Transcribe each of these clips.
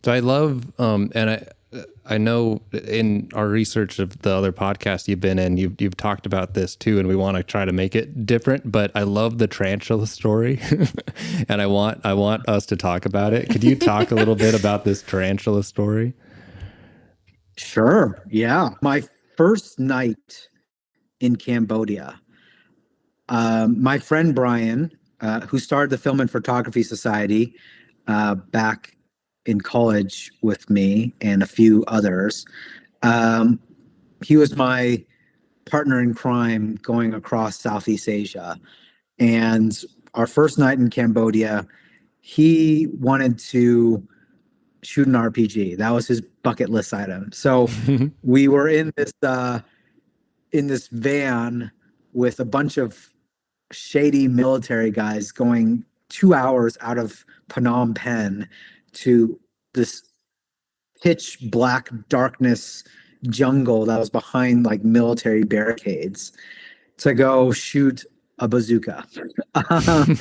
So I love, I know in our research of the other podcasts you've been in, you've talked about this too, and we want to try to make it different. But I love the tarantula story, and I want us to talk about it. Could you talk a little bit about this tarantula story? Sure. Yeah. My first night in Cambodia, my friend Brian, who started the Film and Photography Society back in college with me and a few others, um, he was my partner in crime going across Southeast Asia. And our first night in Cambodia, he wanted to shoot an RPG. That was his bucket list item. So we were in this van with a bunch of shady military guys going 2 hours out of Phnom Penh to this pitch black darkness jungle that was behind like military barricades to go shoot a bazooka. Um,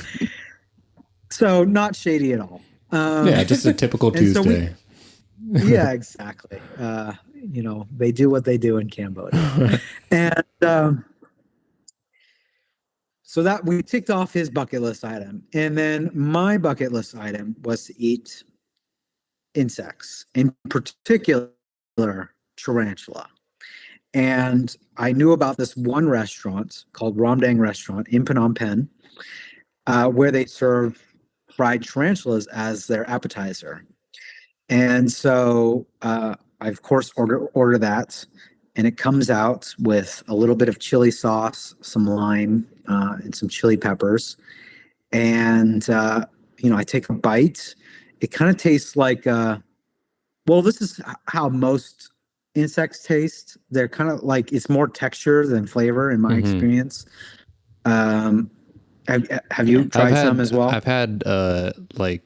so not shady at all. Yeah, just a typical Tuesday. Yeah, exactly. They do what they do in Cambodia. And so that we ticked off his bucket list item. And then my bucket list item was to eat insects, in particular tarantula. And I knew about this one restaurant called Ramdang Restaurant in Phnom Penh, where they serve fried tarantulas as their appetizer. And so I, of course, order that. And it comes out with a little bit of chili sauce, some lime, and some chili peppers. And, I take a bite. It kind of tastes like, this is how most insects taste. They're kind of like, it's more texture than flavor in my experience. Um, have you tried some as well? I've had like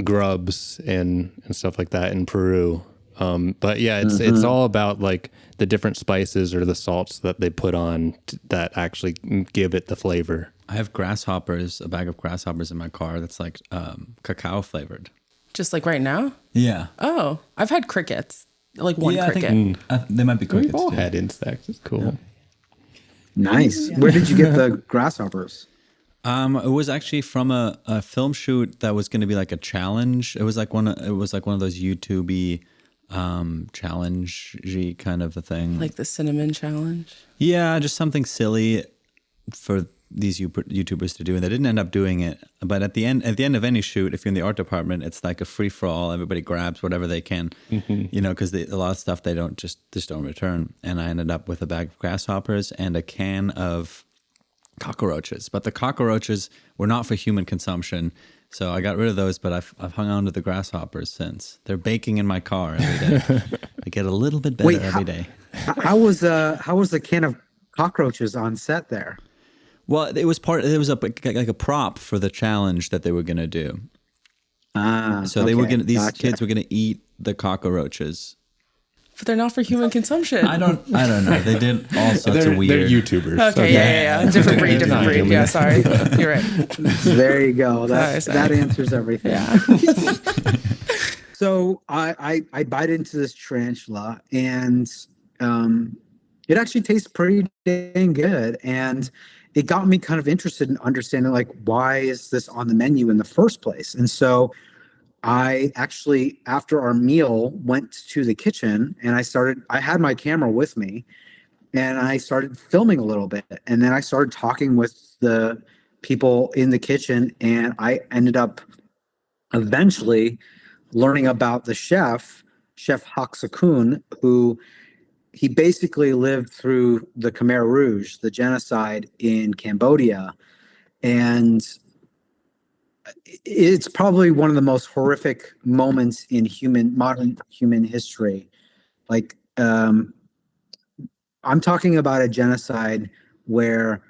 grubs and stuff like that in Peru. But yeah, it's all about like the different spices or the salts that they put on that actually give it the flavor. I have grasshoppers, a bag of grasshoppers in my car that's like cacao flavored. Just like right now? Yeah. Oh, I've had crickets. Like one cricket. They might be crickets. We've all had insects. It's cool. Yeah. Nice. Yeah. Where did you get the grasshoppers? It was actually from a film shoot that was going to be like a challenge. It was like one of those YouTube-y challenge-y kind of a thing. Like the cinnamon challenge? Yeah, just something silly for these YouTubers to do, and they didn't end up doing it. But at the end of any shoot, if you're in the art department, it's like a free-for-all. Everybody grabs whatever they can, because a lot of stuff they don't return. And I ended up with a bag of grasshoppers and a can of cockroaches. But the cockroaches were not for human consumption, so I got rid of those. But I've hung on to the grasshoppers since. They're baking in my car every day. I get a little bit better every day. How was the can of cockroaches on set there? Well, it was like a prop for the challenge that they were going to do. So they were these kids were going to eat the cockroaches. But they're not for human consumption. I don't know. They did all sorts of weird. They're YouTubers. Okay, yeah. Different breed. Yeah, sorry. You're right. There you go. That answers everything. Yeah. So I bite into this tarantula, and it actually tastes pretty dang good. And it got me kind of interested in understanding, like, why is this on the menu in the first place? And so I actually, after our meal, went to the kitchen and I had my camera with me and I started filming a little bit. And then I started talking with the people in the kitchen, and I ended up eventually learning about the Chef Hak Sakun, who he basically lived through the Khmer Rouge, the genocide in Cambodia. And it's probably one of the most horrific moments in modern human history. Like, I'm talking about a genocide where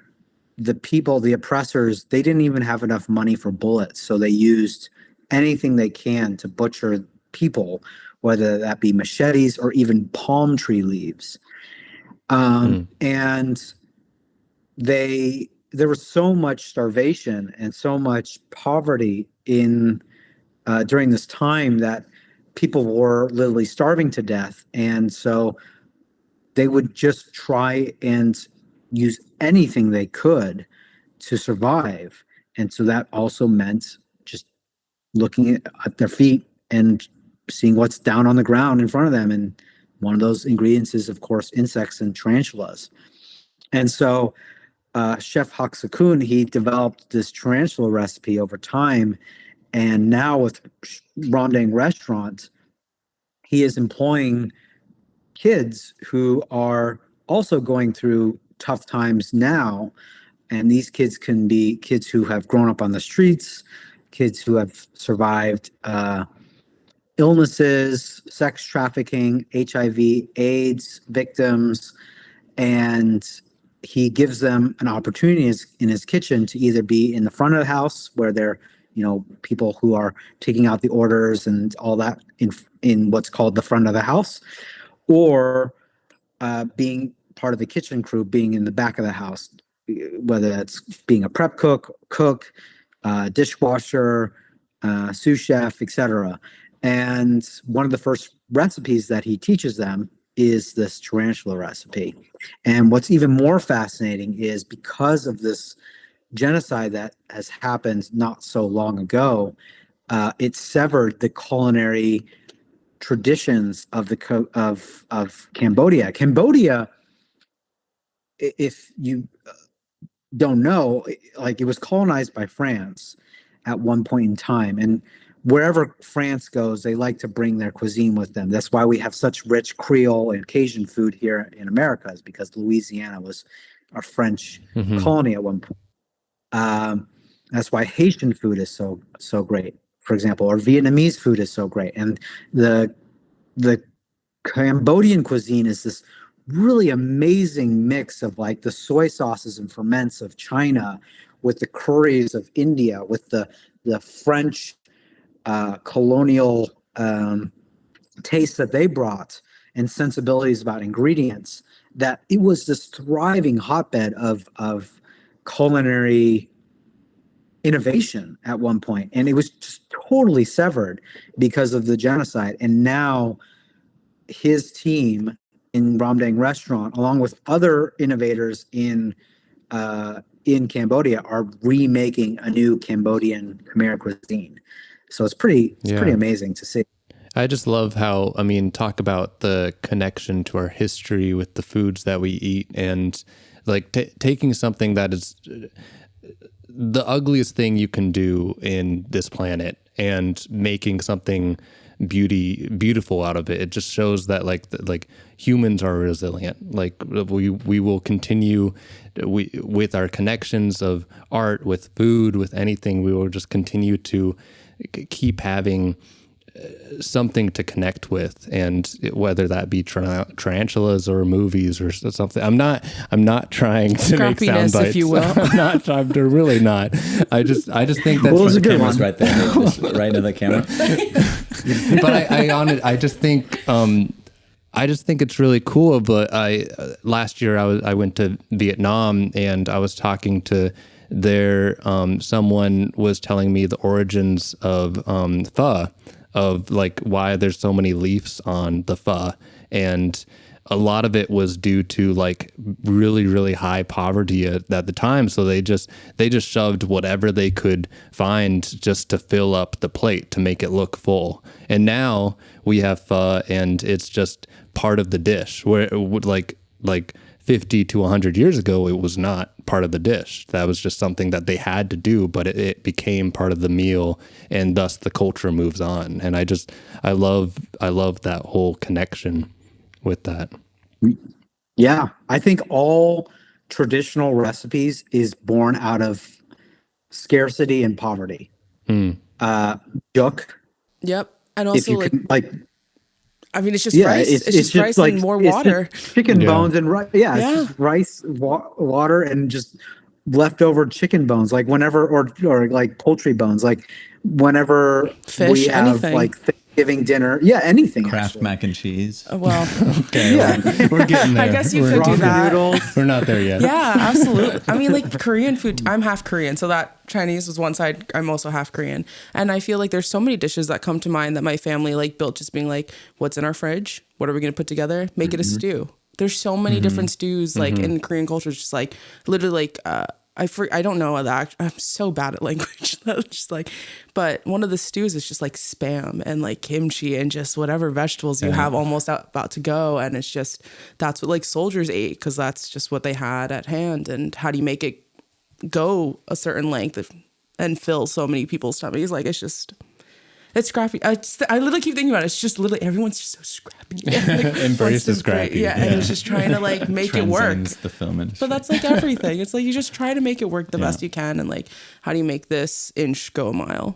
the oppressors, they didn't even have enough money for bullets. So they used anything they can to butcher people, whether that be machetes or even palm tree leaves. And there was so much starvation and so much poverty during this time that people were literally starving to death, and so they would just try and use anything they could to survive. And so that also meant just looking at their feet and seeing what's down on the ground in front of them. And one of those ingredients is, of course, insects and tarantulas. And so Chef Haksakun, he developed this tarantula recipe over time. And now with Rondang Restaurant, he is employing kids who are also going through tough times now. And these kids can be kids who have grown up on the streets, kids who have survived illnesses, sex trafficking, HIV, AIDS victims. And he gives them an opportunity in his kitchen to either be in the front of the house where they're, people who are taking out the orders and all that in what's called the front of the house, or being part of the kitchen crew, being in the back of the house, whether that's being a prep cook, dishwasher, sous chef, etc. And one of the first recipes that he teaches them is this tarantula recipe. And what's even more fascinating is because of this genocide that has happened not so long ago, it severed the culinary traditions of Cambodia. Cambodia, if you don't know, like, it was colonized by France at one point in time, and wherever France goes, they like to bring their cuisine with them. That's why we have such rich Creole and Cajun food here in America, is because Louisiana was a French colony at one point. That's why Haitian food is so great, for example, or Vietnamese food is so great. And the Cambodian cuisine is this really amazing mix of like the soy sauces and ferments of China with the curries of India, with the French colonial taste that they brought and sensibilities about ingredients, that it was this thriving hotbed of culinary innovation at one point. And it was just totally severed because of the genocide. And now his team in Ramdang Restaurant, along with other innovators in Cambodia, are remaking a new Cambodian Khmer cuisine. So it's pretty amazing to see. I just love how, talk about the connection to our history with the foods that we eat, and like taking something that is the ugliest thing you can do in this planet and making something beautiful out of it. It just shows that like humans are resilient. Like we will continue with our connections of art, with food, with anything. We will just continue to keep having something to connect with, and whether that be tarantulas or movies or something. I'm not trying to make sound bites, if you will. I'm really not. I just think that's the camera's right there, just right into the camera. But I just think it's really cool. But last year I went to Vietnam, and I was talking to someone was telling me the origins of pho, of like why there's so many leaves on the pho, and a lot of it was due to like really, really high poverty at the time. So they just shoved whatever they could find just to fill up the plate to make it look full. And now we have pho, and it's just part of the dish, where it would like 50 to 100 years ago, it was not part of the dish. That was just something that they had to do, but it became part of the meal, and thus the culture moves on. And I love that whole connection with that. Yeah, I think all traditional recipes is born out of scarcity and poverty. Juk. Yep. And also it's just rice. It's just rice like, and more water. Chicken bones and rice. Yeah, it's just rice, water, and just leftover chicken bones. Like whenever, or like poultry bones. Like whenever fish, we have anything. like Thanksgiving dinner. Yeah, anything. Kraft actually. mac and cheese. Well, Okay, we're getting there. I guess you could do that. Noodles. We're not there yet. Yeah, absolutely. I mean, like Korean food, I'm half Korean, so that Chinese was one side. I'm also half Korean. And I feel like there's so many dishes that come to mind that my family like built, just being like, what's in our fridge? What are we going to put together? Make it a stew. There's so many different stews, like in Korean culture, just like literally like, I don't know that. I'm so bad at language. Just like, but one of the stews is just like spam and like kimchi and just whatever vegetables you have almost about to go. And it's just, that's what like soldiers ate, because that's just what they had at hand. And how do you make it go a certain length and fill so many people's tummies? Like, it's scrappy. I literally keep thinking about it. It's just literally, everyone's just so scrappy. Like, Embrace the scrappy. Yeah, and it's just trying to like make it work. Transcends the film industry. But that's like everything. It's like you just try to make it work the best you can, and like, how do you make this inch go a mile?